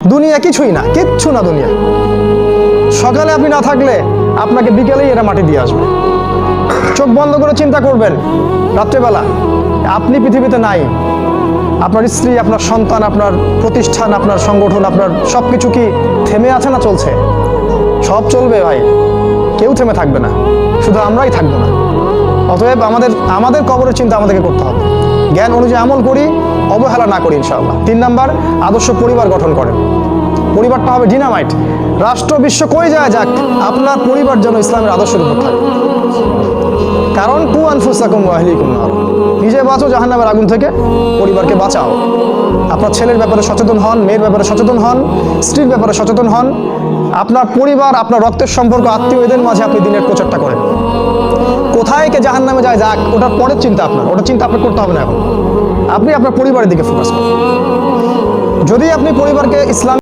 দুনিয়া কিছুই না, কিচ্ছু না দুনিয়া। সকালে আপনি না থাকলে আপনাকে বিকেলেই এরা মাটি দিয়ে আসবে। চোখ বন্ধ করে চিন্তা করবেন, রাত্রেবেলা আপনি পৃথিবীতে নাই, আপনার স্ত্রী, আপনার সন্তান, আপনার প্রতিষ্ঠান, আপনার সংগঠন, আপনার সব কিছু কি থেমে আছে না চলছে? সব চলবে ভাই, কেউ থেমে থাকবে না, শুধু আমরাই থাকবো না। অতএব আমাদের কবরের চিন্তা আমাদেরকে করতে হবে। জ্ঞান অনুযায়ী আমল করি, অবহেলা না করি ইনশাআল্লাহ। 3 নাম্বার, আদর্শ পরিবার গঠন করেন। পরিবারটা হবে ডিনামাইট। রাষ্ট্র বিশ্ব কই যায় যাক, আপনার পরিবার যেন ইসলামের আদর্শের উপর থাকে। কারণ কু আনফুসাকুম ওয়া আহলিকুম নার, নিজে বাঁচো জাহান্নামের আগুন থেকে, পরিবারকে বাঁচাও। আপনার ছেলের ব্যাপারে সচেতন হন, মেয়ের ব্যাপারে সচেতন হন, স্ত্রীর ব্যাপারে সচেতন হন। আপনার পরিবার, আপনার রক্তের সম্পর্ক, আত্মীয়দের মাঝে আপনি দিনের প্রচারটা করেন। কোথায় কে জাহান্নামে যায় যাক, ওটার পরের চিন্তা আপনার, ওটা চিন্তা আপনার করতে হবে না। এখন আপনি আপনার পরিবারের দিকে ফোকাস করুন। যদি আপনি পরিবারকে ইসলাম